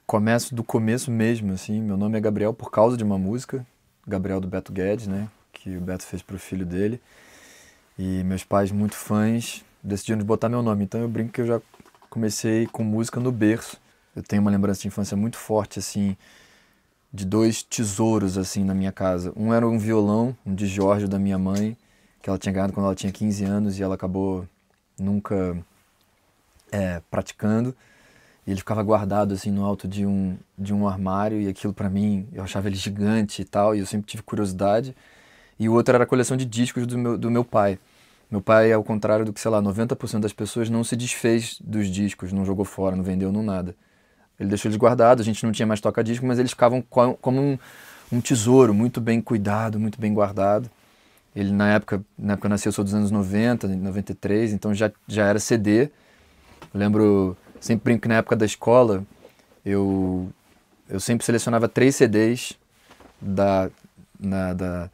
Começo do começo mesmo, assim. Meu nome é Gabriel por causa de uma música, Gabriel do Beto Guedes, né? Que o Beto fez pro filho dele. E meus pais, muito fãs, decidiram botar meu nome. Então eu brinco que eu já comecei com música no berço. Eu tenho uma lembrança de infância muito forte, assim, de dois tesouros, assim, na minha casa. Um era um violão, um de Jorge da minha mãe, que ela tinha ganhado quando ela tinha 15 anos e ela acabou nunca praticando. E ele ficava guardado assim no alto de um armário, e aquilo pra mim, eu achava ele gigante e tal, e eu sempre tive curiosidade. E o outro era a coleção de discos do meu pai. Meu pai, ao contrário do que, sei lá, 90% das pessoas, não se desfez dos discos, não jogou fora, não vendeu, não nada. Ele deixou eles guardados, a gente não tinha mais toca-disco, mas eles ficavam como um tesouro, muito bem cuidado, muito bem guardado. Ele, na época eu nasci, eu sou dos anos 90, 93, então já era CD. Eu lembro, sempre brinco que na época da escola, eu sempre selecionava 3 CDs da, na- da,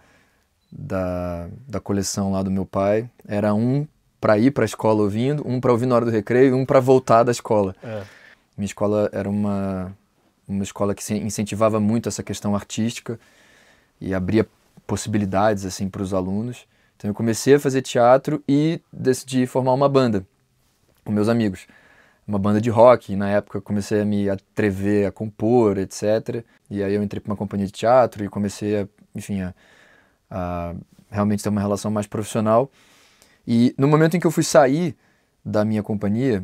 da coleção lá do meu pai. Era um para ir para a escola ouvindo, um para ouvir na hora do recreio e um para voltar da escola. Minha escola era uma escola que incentivava muito essa questão artística e abria possibilidades assim para os alunos. Então eu comecei a fazer teatro e decidi formar uma banda com meus amigos. Uma banda de rock, e na época eu comecei a me atrever a compor, etc. E aí eu entrei para uma companhia de teatro e comecei enfim, a realmente ter uma relação mais profissional. E no momento em que eu fui sair da minha companhia,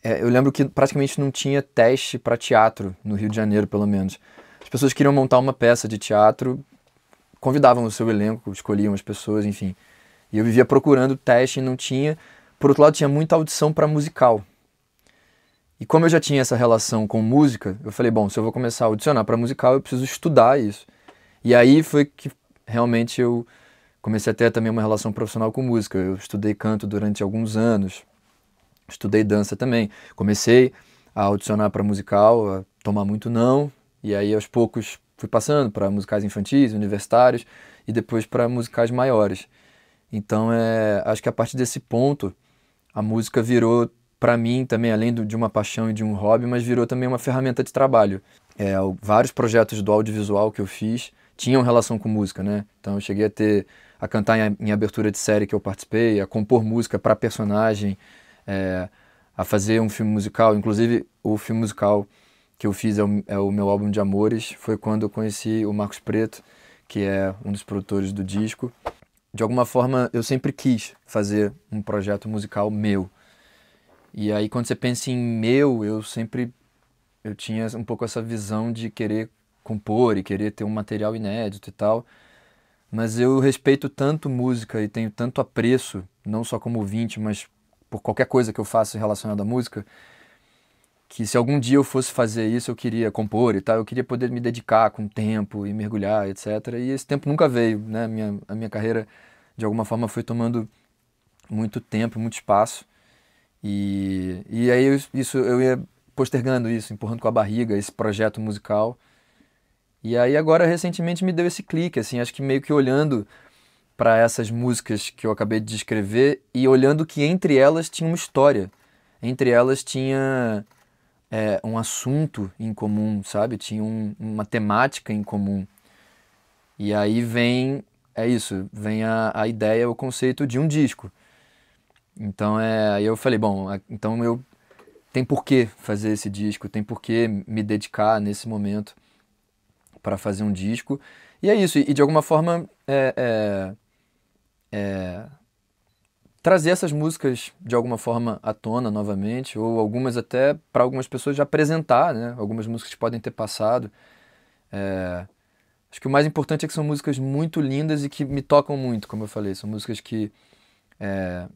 eu lembro que praticamente não tinha teste para teatro no Rio de Janeiro, pelo menos. As pessoas queriam montar uma peça de teatro, convidavam o seu elenco, escolhiam as pessoas, enfim. E eu vivia procurando teste e não tinha. Por outro lado, tinha muita audição para musical. E como eu já tinha essa relação com música, eu falei, bom, se eu vou começar a audicionar para musical, eu preciso estudar isso. E aí foi que realmente eu comecei a ter também uma relação profissional com música. Eu estudei canto durante alguns anos, estudei dança também. Comecei a audicionar para musical, a tomar muito não, e aí aos poucos fui passando para musicais infantis, universitários, e depois para musicais maiores. Então, acho que a partir desse ponto, a música virou, para mim, também, além de uma paixão e de um hobby, mas virou também uma ferramenta de trabalho. Vários projetos do audiovisual que eu fiz tinham relação com música, né? Então, eu cheguei a cantar em abertura de série que eu participei, a compor música para personagem, a fazer um filme musical. Inclusive, o filme musical que eu fiz é o meu álbum de amores. Foi quando eu conheci o Marcos Preto, que é um dos produtores do disco. De alguma forma, eu sempre quis fazer um projeto musical meu. E aí, quando você pensa em meu, eu tinha um pouco essa visão de querer compor e querer ter um material inédito e tal. Mas eu respeito tanto música e tenho tanto apreço, não só como ouvinte, mas por qualquer coisa que eu faça relacionada à música, que se algum dia eu fosse fazer isso, eu queria compor e tal, eu queria poder me dedicar com tempo e mergulhar, etc. E esse tempo nunca veio, né? A minha carreira, de alguma forma, foi tomando muito tempo, muito espaço. E aí eu ia postergando isso, empurrando com a barriga esse projeto musical. E aí agora, recentemente, me deu esse clique, assim, acho que meio que olhando para essas músicas que eu acabei de descrever e olhando que entre elas tinha uma história. Entre elas tinha um assunto em comum, sabe? Tinha uma temática em comum. E aí vem a ideia, o conceito de um disco. Então aí eu falei, bom, então eu tem por que fazer esse disco, tem por que me dedicar nesse momento para fazer um disco. E é isso, e de alguma forma trazer essas músicas de alguma forma à tona novamente, ou algumas até para algumas pessoas já apresentar, né? Algumas músicas que podem ter passado. Acho que o mais importante é que são músicas muito lindas e que me tocam muito, como eu falei. São músicas que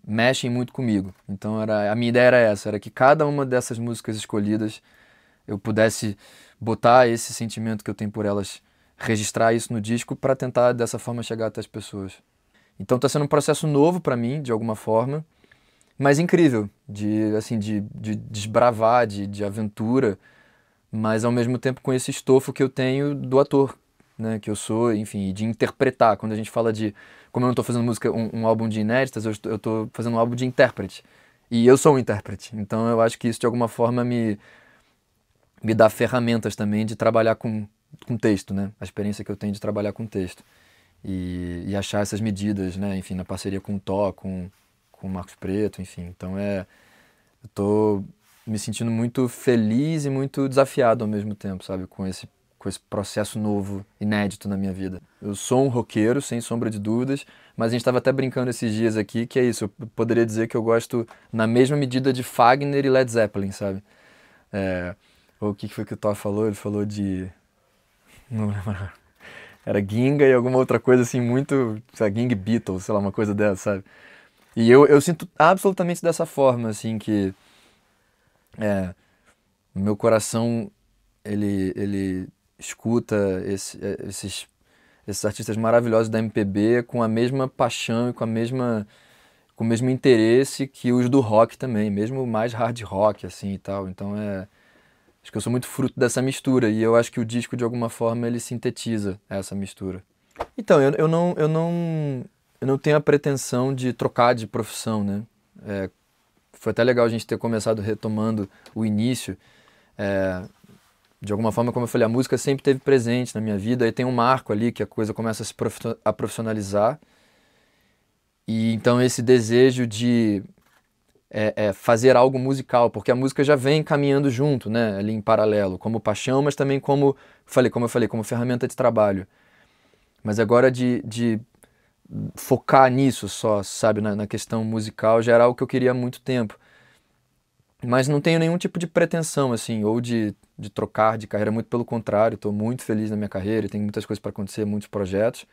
mexem muito comigo. Então a minha ideia era essa, era que cada uma dessas músicas escolhidas eu pudesse botar esse sentimento que eu tenho por elas, registrar isso no disco para tentar dessa forma chegar até as pessoas. Então está sendo um processo novo para mim, de alguma forma, mas incrível, de desbravar, de aventura, mas ao mesmo tempo com esse estofo que eu tenho do ator, né, que eu sou, enfim, de interpretar. Quando a gente fala como eu não estou fazendo música, um álbum de inéditas, eu estou fazendo um álbum de intérprete. E eu sou um intérprete, então eu acho que isso de alguma forma me dá ferramentas também de trabalhar com texto, né? A experiência que eu tenho de trabalhar com texto. E achar essas medidas, né? Enfim, na parceria com o Tó, com o Marcos Preto, enfim. Então eu tô me sentindo muito feliz e muito desafiado ao mesmo tempo, sabe? Com esse processo novo, inédito na minha vida. Eu sou um roqueiro, sem sombra de dúvidas, mas a gente estava até brincando esses dias aqui, que é isso, eu poderia dizer que eu gosto na mesma medida de Fagner e Led Zeppelin, sabe? É, o que foi que o Thor falou? Ele falou de... Não lembro. Era Ginga e alguma outra coisa assim, muito... Sei lá, Ging Beatles, sei lá, uma coisa dessa, sabe? E eu sinto absolutamente dessa forma, assim, que o meu coração, ele escuta esses artistas maravilhosos da MPB com a mesma paixão e com o mesmo interesse que os do rock também, mesmo mais hard rock, assim, e tal. Então acho que eu sou muito fruto dessa mistura e eu acho que o disco, de alguma forma, ele sintetiza essa mistura. Então, eu não tenho a pretensão de trocar de profissão, né? Foi até legal a gente ter começado retomando o início. De alguma forma, como eu falei, a música sempre esteve presente na minha vida, aí tem um marco ali que a coisa começa a a profissionalizar. E então esse desejo de fazer algo musical, porque a música já vem caminhando junto, né, ali em paralelo, como paixão, mas também como eu falei, como ferramenta de trabalho. Mas agora de focar nisso só, sabe, na questão musical, já era algo que eu queria há muito tempo. Mas não tenho nenhum tipo de pretensão, assim, ou de trocar de carreira, muito pelo contrário, estou muito feliz na minha carreira, tem muitas coisas para acontecer, muitos projetos.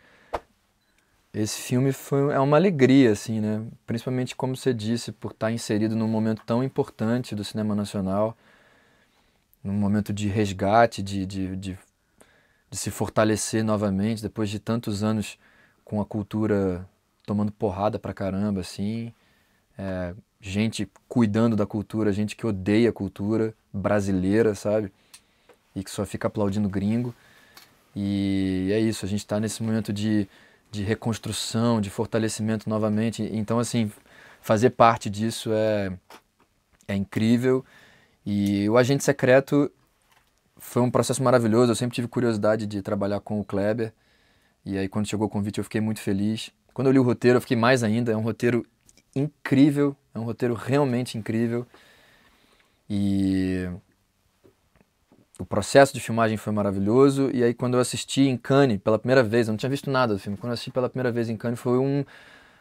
Esse filme é uma alegria, assim, né? Principalmente, como você disse, por estar inserido num momento tão importante do cinema nacional, num momento de resgate, de se fortalecer novamente, depois de tantos anos com a cultura tomando porrada pra caramba, assim. Gente cuidando da cultura, gente que odeia a cultura brasileira, sabe? E que só fica aplaudindo gringo. E é isso, a gente está nesse momento de reconstrução, de fortalecimento novamente. Então, assim, fazer parte disso é incrível. E o Agente Secreto foi um processo maravilhoso. Eu sempre tive curiosidade de trabalhar com o Kleber. E aí, quando chegou o convite, eu fiquei muito feliz. Quando eu li o roteiro, eu fiquei mais ainda. É um roteiro incrível, é um roteiro realmente incrível. E o processo de filmagem foi maravilhoso. E aí, quando eu assisti em Cannes pela primeira vez, eu não tinha visto nada do filme. Quando eu assisti pela primeira vez em Cannes, foi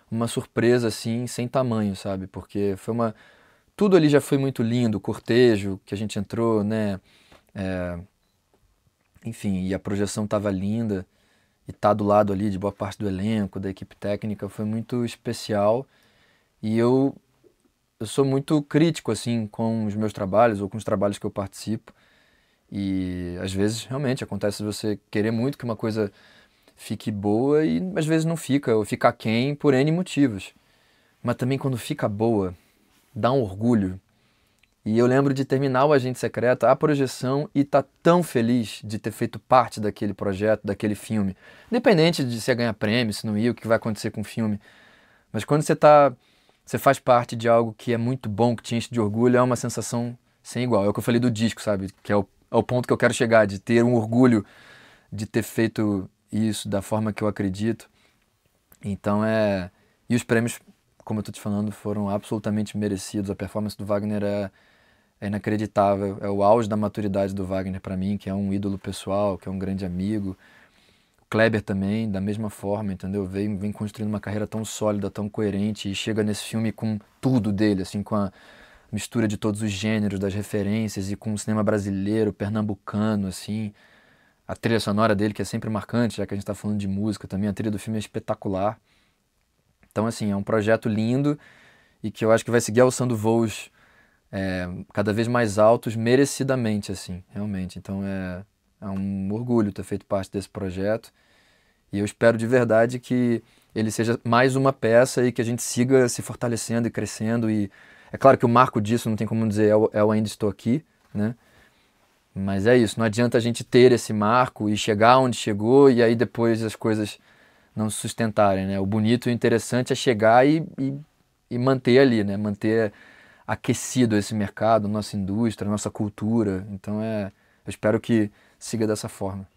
uma surpresa, assim, sem tamanho, sabe? Porque foi uma... Tudo ali já foi muito lindo, o cortejo que a gente entrou, né? Enfim, e a projeção estava linda. E tá do lado ali de boa parte do elenco, da equipe técnica, foi muito especial. E eu sou muito crítico, assim, com os meus trabalhos ou com os trabalhos que eu participo. E às vezes realmente acontece você querer muito que uma coisa fique boa e às vezes não fica, ou fica aquém por N motivos. Mas também quando fica boa, dá um orgulho. E eu lembro de terminar o Agente Secreto, a projeção, e tá tão feliz de ter feito parte daquele projeto, daquele filme. Independente de se ganhar prêmio, se não ir, o que vai acontecer com o filme. Mas quando você faz parte de algo que é muito bom, que te enche de orgulho, é uma sensação sem igual. É o que eu falei do disco, sabe? Que é o ponto que eu quero chegar, de ter um orgulho de ter feito isso da forma que eu acredito. Então E os prêmios, como eu tô te falando, foram absolutamente merecidos. A performance do Wagner é inacreditável. É o auge da maturidade do Wagner para mim, que é um ídolo pessoal, que é um grande amigo. O Kleber também, da mesma forma, entendeu? Vem construindo uma carreira tão sólida, tão coerente, e chega nesse filme com tudo dele, assim, com a mistura de todos os gêneros, das referências, e com o cinema brasileiro, pernambucano, assim. A trilha sonora dele, que é sempre marcante, já que a gente está falando de música também, a trilha do filme é espetacular. Então, assim, é um projeto lindo e que eu acho que vai seguir alçando voos cada vez mais altos, merecidamente, assim, realmente. Então, é um orgulho ter feito parte desse projeto e eu espero de verdade que ele seja mais uma peça e que a gente siga se fortalecendo e crescendo. E é claro que o marco disso, não tem como dizer, eu ainda estou aqui, né? Mas é isso, não adianta a gente ter esse marco e chegar onde chegou e aí depois as coisas não se sustentarem, né? O bonito e o interessante é chegar e manter ali, né? Manter aquecido esse mercado, nossa indústria, nossa cultura. Então eu espero que siga dessa forma.